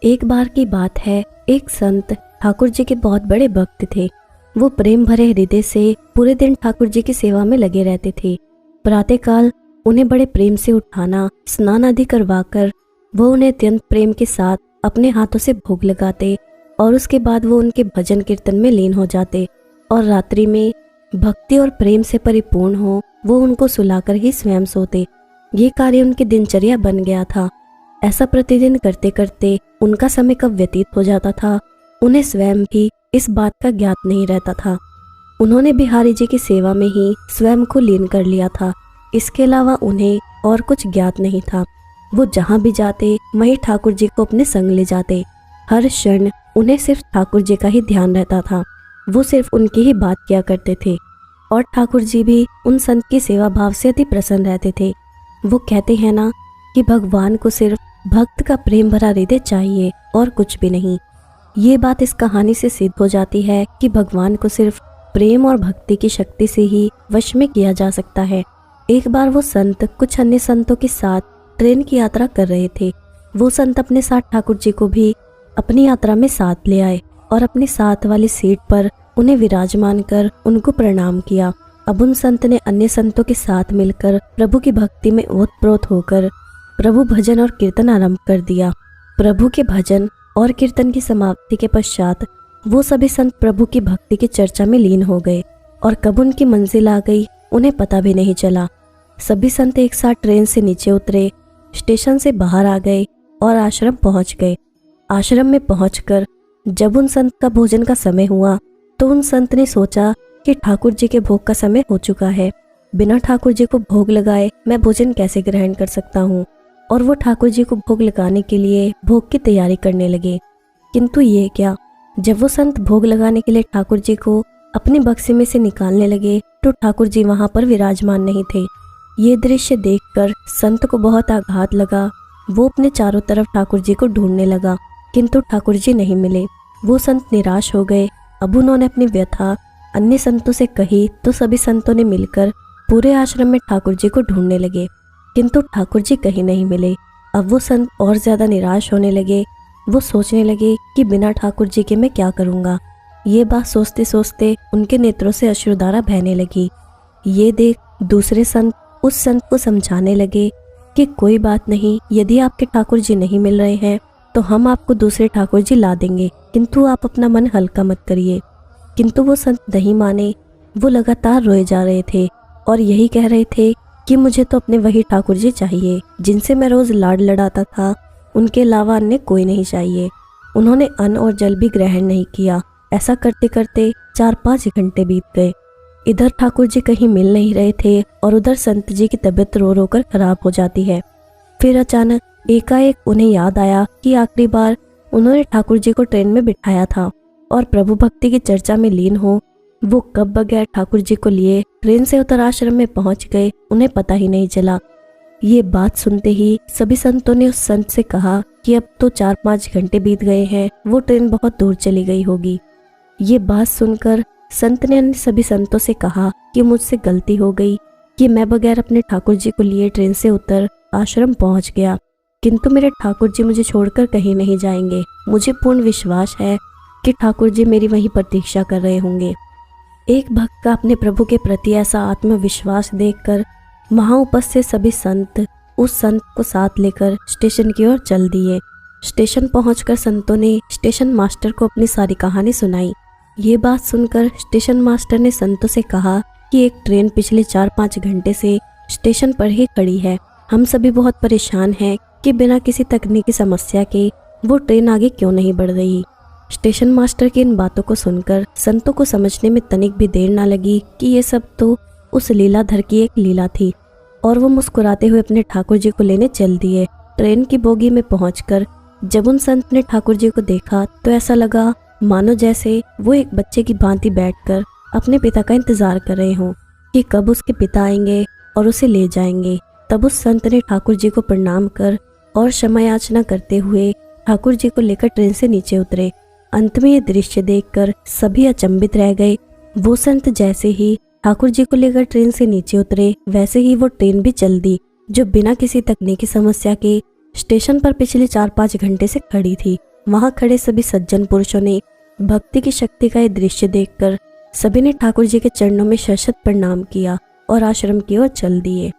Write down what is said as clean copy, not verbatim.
एक बार की बात है, एक संत ठाकुर जी के बहुत बड़े भक्त थे। वो प्रेम भरे हृदय से पूरे दिन ठाकुर जी की सेवा में लगे रहते थे। प्रातःकाल उन्हें बड़े प्रेम से उठाना, स्नान आदि करवाकर वो उन्हें अत्यंत प्रेम के साथ अपने हाथों से भोग लगाते और उसके बाद वो उनके भजन कीर्तन में लीन हो जाते और रात्रि में भक्ति और प्रेम से परिपूर्ण हो वो उनको सुलाकर ही स्वयं सोते। ये कार्य उनकी दिनचर्या बन गया था। ऐसा प्रतिदिन करते करते उनका समय कब व्यतीत हो जाता था, उन्हें स्वयं भी इस बात का ज्ञात नहीं रहता था। उन्होंने बिहारी जी की सेवा में ही स्वयं को लीन कर लिया था। इसके अलावा उन्हें और कुछ ज्ञात नहीं था। वो जहाँ भी जाते वहीं ठाकुर जी को अपने संग ले जाते। हर क्षण उन्हें सिर्फ ठाकुर जी का ही ध्यान रहता था। वो सिर्फ उनकी ही बात किया करते थे और ठाकुर जी भी उन संत की सेवा भाव से अति प्रसन्न रहते थे। वो कहते हैं ना कि भगवान को सिर्फ भक्त का प्रेम भरा हृदय चाहिए और कुछ भी नहीं। ये बात इस कहानी से सिद्ध हो जाती है कि भगवान को सिर्फ प्रेम और भक्ति की शक्ति से ही वश में किया जा सकता है। एक बार वो संत कुछ अन्य संतों के साथ ट्रेन की यात्रा कर रहे थे। वो संत अपने साथ ठाकुर जी को भी अपनी यात्रा में साथ ले आए और अपनी साथ वाली सीट पर उन्हें विराजमान कर उनको प्रणाम किया। अब उन संत ने अन्य संतों के साथ मिलकर प्रभु की भक्ति में ओतप्रोत होकर प्रभु भजन और कीर्तन आरंभ कर दिया। प्रभु के भजन और कीर्तन की समाप्ति के पश्चात वो सभी संत प्रभु की भक्ति की चर्चा में लीन हो गए और कब उनकी मंजिल आ गई उन्हें पता भी नहीं चला। सभी संत एक साथ ट्रेन से नीचे उतरे, स्टेशन से बाहर आ गए और आश्रम पहुंच गए। आश्रम में पहुंचकर जब उन संत का भोजन का समय हुआ तो उन संत ने सोचा कि ठाकुर जी के भोग का समय हो चुका है। बिना ठाकुर जी को भोग लगाए मैं भोजन कैसे ग्रहण कर सकता हूँ। और वो ठाकुर जी को भोग लगाने के लिए भोग की तैयारी करने लगे। किंतु ये क्या, जब वो संत भोग लगाने के लिए ठाकुर जी को अपने बक्से में से निकालने लगे तो ठाकुर जी वहां पर विराजमान नहीं थे। ये दृश्य देखकर संत को बहुत आघात लगा। वो अपने चारों तरफ ठाकुर जी को ढूंढने लगा किंतु ठाकुर जी नहीं मिले। वो संत निराश हो गए। अब उन्होंने अपनी व्यथा अन्य संतों से कही तो सभी संतों ने मिलकर पूरे आश्रम में ठाकुर जी को ढूंढने लगे किंतु ठाकुर जी कहीं नहीं मिले। अब वो संत और ज्यादा निराश होने लगे। वो सोचने लगे कि बिना ठाकुर जी के मैं क्या करूँगा। ये बात सोचते सोचते उनके नेत्रों से अश्रुधारा बहने लगी। ये देख दूसरे संत उस संत को समझाने लगे कि कोई बात नहीं, यदि आपके ठाकुर जी नहीं मिल रहे हैं तो हम आपको दूसरे ठाकुर जी ला देंगे, किंतु आप अपना मन हल्का मत करिए। किंतु वो संत नहीं माने। वो लगातार रोए जा रहे थे और यही कह रहे थे कि मुझे तो अपने वही ठाकुर जी चाहिए जिनसे मैं रोज लाड लड़ाता था, उनके अलावा अन्य कोई नहीं चाहिए। उन्होंने अन्न और जल भी ग्रहण नहीं किया। ऐसा करते करते 4-5 घंटे बीत गए। इधर ठाकुर जी कहीं मिल नहीं रहे थे और उधर संत जी की तबीयत रो रो कर खराब हो जाती है। फिर अचानक एकाएक उन्हें याद आया कि आखिरी बार उन्होंने ठाकुर जी को ट्रेन में बिठाया था और प्रभु भक्ति की चर्चा में लीन हो वो कब बगैर ठाकुर जी को लिए ट्रेन से उतर आश्रम में पहुंच गए उन्हें पता ही नहीं चला। ये बात सुनते ही सभी संतों ने उस संत से कहा कि अब तो 4-5 घंटे बीत गए हैं, वो ट्रेन बहुत दूर चली गई होगी। ये बात सुनकर संत ने अन्य सभी संतों से कहा कि मुझसे गलती हो गई कि मैं बगैर अपने ठाकुर जी को लिए ट्रेन से उतर आश्रम पहुंच गया, किंतु मेरे ठाकुर जी मुझे छोड़कर कहीं नहीं जाएंगे। मुझे पूर्ण विश्वास है कि ठाकुर जी मेरी वहीं प्रतीक्षा कर रहे होंगे। एक भक्त का अपने प्रभु के प्रति ऐसा आत्मविश्वास देखकर वहां उपस्थित सभी संत उस संत को साथ लेकर स्टेशन की ओर चल दिए। स्टेशन पहुंचकर संतों ने स्टेशन मास्टर को अपनी सारी कहानी सुनाई। ये बात सुनकर स्टेशन मास्टर ने संतों से कहा कि एक ट्रेन पिछले 4-5 घंटे से स्टेशन पर ही खड़ी है। हम सभी बहुत परेशान हैं कि बिना किसी तकनीकी समस्या के वो ट्रेन आगे क्यों नहीं बढ़ रही। स्टेशन मास्टर की इन बातों को सुनकर संतों को समझने में तनिक भी देर ना लगी कि ये सब तो उस लीलाधर की एक लीला थी और वो मुस्कुराते हुए अपने ठाकुर जी को लेने चल दिए। ट्रेन की बोगी में पहुंचकर जब उन संत ने ठाकुर जी को देखा तो ऐसा लगा मानो जैसे वो एक बच्चे की भांति बैठकर अपने पिता का इंतजार कर रहे हों कि कब उसके पिता आएंगे और उसे ले जाएंगे। तब उस संत ने ठाकुर जी को प्रणाम कर और क्षमा याचना करते हुए ठाकुर जी को लेकर ट्रेन से नीचे उतरे। अंत में ये दृश्य देखकर सभी अचंभित रह गए। वो संत जैसे ही ठाकुर जी को लेकर ट्रेन से नीचे उतरे वैसे ही वो ट्रेन भी चल दी जो बिना किसी तकनीकी समस्या के स्टेशन पर पिछले 4-5 घंटे से खड़ी थी। वहां खड़े सभी सज्जन पुरुषों ने भक्ति की शक्ति का यह दृश्य देखकर सभी ने ठाकुर जी के चरणों में शतशत प्रणाम किया और आश्रम की ओर चल दिए।